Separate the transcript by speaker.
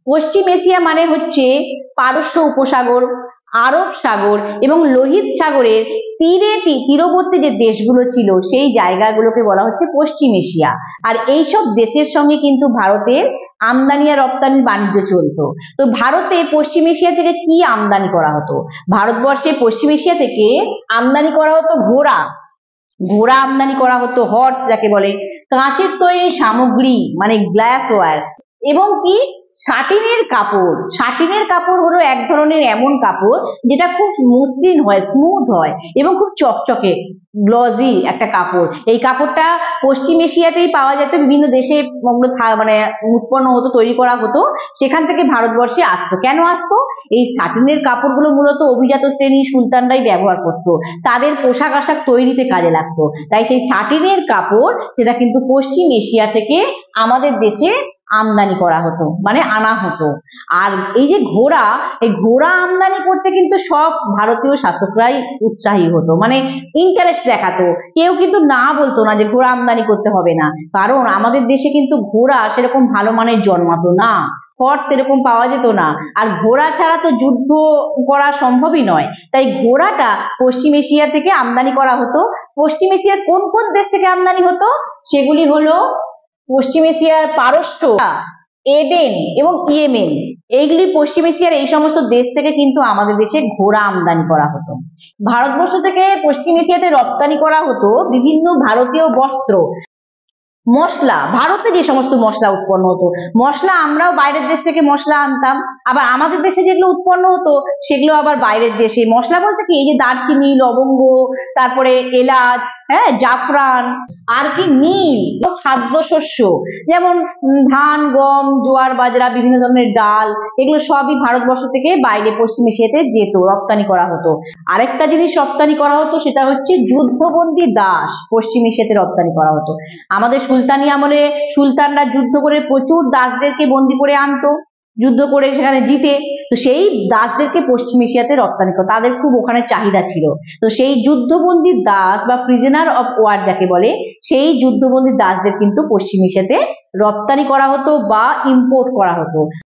Speaker 1: পশ্চিম Asia মানে হচ্ছে পারস্য উপসাগর, আরব সাগর এবং লোহিত সাগরের তীরবর্তী যে দেশগুলো ছিল সেই জায়গাগুলোকে বলা হচ্ছে পশ্চিম এশিয়া। আর এইসব দেশের সঙ্গে কিন্তু ভারতের আমদানি আর রপ্তানি বাণিজ্য চলতো। তো ভারতে পশ্চিম এশিয়া থেকে কি আমদানি করা হতো? ভারতবর্ষে পশ্চিম এশিয়া থেকে আমদানি করা হতো ঘোড়া, ঘোড়া আমদানি করা হতো, হর্স যাকে বলে, কাঁচের তৈরি সামগ্রী মানে গ্লাস ওয়্যার, এবং কি শাটিনের কাপড়। শাটিনের কাপড় হলো এক ধরনের এমন কাপড় যেটা খুব মসৃণ হয়, স্মুথ হয় এবং খুব চকচকে গ্লজি একটা কাপড়। এই কাপড়টা পশ্চিম এশিয়াতেই পাওয়া যেত, বিভিন্ন দেশে মানে উৎপন্ন হতো, তৈরি করা হতো, সেখান থেকে ভারতবর্ষে আসতো। কেন আসতো? এই শাটিনের কাপড়গুলো মূলত অভিজাত শ্রেণী সুলতানরাই ব্যবহার করতো, তাদের পোশাক আশাক তৈরিতে কাজে লাগতো। তাই সেই শাটিনের কাপড় সেটা কিন্তু পশ্চিম এশিয়া থেকে আমাদের দেশে আমদানি করা হতো, মানে আনা হতো। আর এই যে ঘোড়া, এই ঘোড়া আমদানি করতে কিন্তু সব ভারতীয় শাসকরাই উৎসাহী হতো, মানে ইন্টারেস্ট দেখাতো। কেউ কিন্তু না বলতো না যে ঘোড়া আমদানি করতে হবে না, কারণ আমাদের দেশে কিন্তু ঘোড়া সেরকম ভালো মানের জন্মাতো না, হর্স এরকম পাওয়া যেত না, আর ঘোড়া ছাড়া তো যুদ্ধ করা সম্ভবই নয়। তাই ঘোড়াটা পশ্চিম এশিয়া থেকে আমদানি করা হতো। পশ্চিম এশিয়ার কোন কোন দেশ থেকে আমদানি হতো? সেগুলি হলো পশ্চিম এশিয়ার পারস্য, এডেন এবং ইয়েমেন। এইগুলি পশ্চিম এশিয়ার এই সমস্ত দেশ থেকে কিন্তু আমাদের দেশে ঘোড়া আমদানি করা হতো। ভারতবর্ষ থেকে পশ্চিম এশিয়াতে রপ্তানি করা হতো বিভিন্ন ভারতীয় বস্ত্র, মশলা। ভারতে যে সমস্ত মশলা উৎপন্ন হতো, মশলা আমরাও বাইরের দেশ থেকে মশলা আনতাম, আবার আমাদের দেশে যেগুলো উৎপন্ন হতো সেগুলো আবার বাইরের দেশে। মশলা বলতে কি, এই যে দারচিনি, লবঙ্গ, তারপরে এলাচ, হ্যাঁ, জাফরান, আর কি নীল, খাদ্যশস্য যেমন ধান, গম, জোয়ার, বাজরা, বিভিন্ন ধরনের ডাল, এগুলো সবই ভারতবর্ষ থেকে বাইরে পশ্চিম এশিয়াতে যেত, রপ্তানি করা হতো। আরেকটা জিনিস রপ্তানি করা হতো, সেটা হচ্ছে যুদ্ধবন্দী দাস, পশ্চিম এশিয়াতে রপ্তানি করা হতো। আমাদের সুলতানি আমলে সুলতানরা যুদ্ধ করে প্রচুর দাসদেরকে বন্দি করে আনতো, যুদ্ধ করে সেখানে জিতে, তো সেই দাসদেরকে পশ্চিম এশিয়াতে রপ্তানি করতো, তাদের খুব ওখানে চাহিদা ছিল। তো সেই যুদ্ধবন্দী দাস বা প্রিজনার অফ ওয়ার যাকে বলে, সেই যুদ্ধবন্দী দাসদের কিন্তু পশ্চিম এশিয়াতে রপ্তানি করা হতো বা ইম্পোর্ট করা হতো।